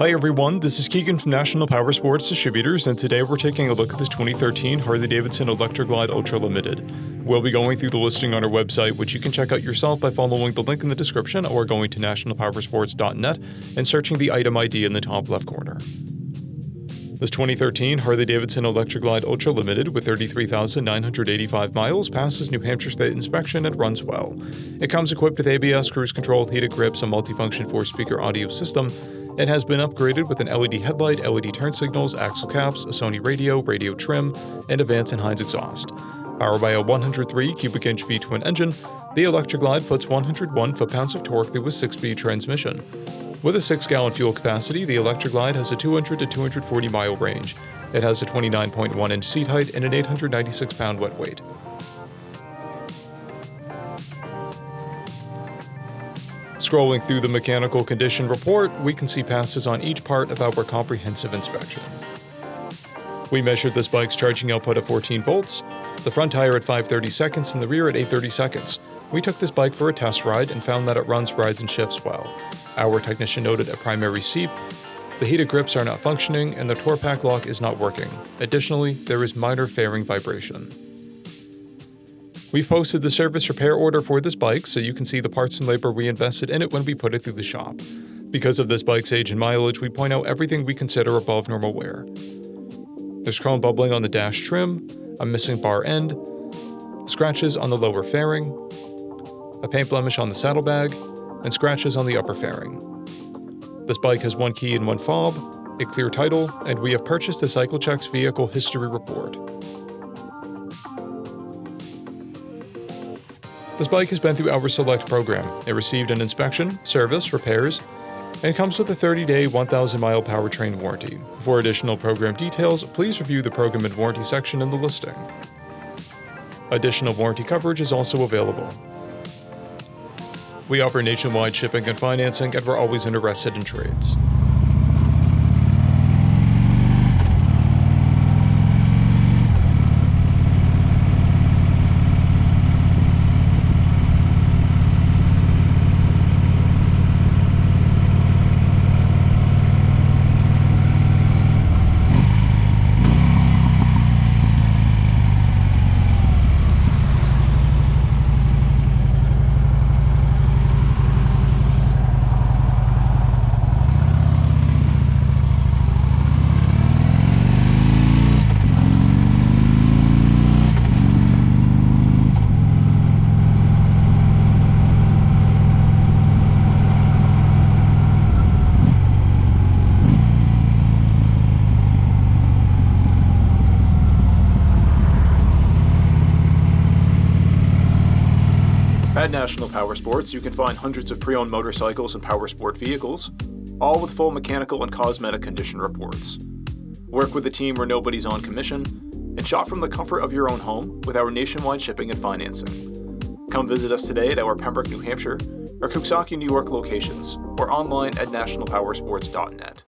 Hi everyone, this is Keegan from National Powersports Distributors, and today we're taking a look at this 2013 Harley-Davidson ELECTRA Ultra Limited. We'll be going through the listing on our website, which you can check out yourself by following the link in the description or going to nationalpowersports.net and searching the item ID in the top left corner. This 2013 Harley-Davidson ELECTRA Ultra Limited with 33,985 miles passes New Hampshire State inspection and runs well. It comes equipped with ABS, cruise control, heated grips, a multifunction 4-speaker audio system. It has been upgraded with an LED headlight, LED turn signals, axle caps, a Sony radio, radio trim, and a Vance & Hines exhaust. Powered by a 103 cubic inch V-twin engine, the ELECTRA puts 101 foot-pounds of torque through a 6-speed transmission. With a 6-gallon fuel capacity, the ELECTRA has a 200 to 240 mile range. It has a 29.1 inch seat height and an 896 pound wet weight. Scrolling through the mechanical condition report, we can see passes on each part of our comprehensive inspection. We measured this bike's charging output at 14 volts, the front tire at 5/30 seconds and the rear at 8/30 seconds. We took this bike for a test ride and found that it runs, rides, and shifts well. Our technician noted a primary seep, the heated grips are not functioning, and the torque pack lock is not working. Additionally, there is minor fairing vibration. We've posted the service repair order for this bike so you can see the parts and labor we invested in it when we put it through the shop. Because of this bike's age and mileage, we point out everything we consider above normal wear. There's chrome bubbling on the dash trim, a missing bar end, scratches on the lower fairing, a paint blemish on the saddlebag, and scratches on the upper fairing. This bike has one key and one fob, a clear title, and we have purchased a CycleCheck's vehicle history report. This bike has been through our Select program. It received an inspection, service, repairs, and comes with a 30-day, 1,000-mile powertrain warranty. For additional program details, please review the program and warranty section in the listing. Additional warranty coverage is also available. We offer nationwide shipping and financing, and we're always interested in trades. At National Powersports, you can find hundreds of pre-owned motorcycles and powersport vehicles, all with full mechanical and cosmetic condition reports. Work with a team where nobody's on commission, and shop from the comfort of your own home with our nationwide shipping and financing. Come visit us today at our Pembroke, New Hampshire, or Coxsackie, New York locations, or online at nationalpowersports.net.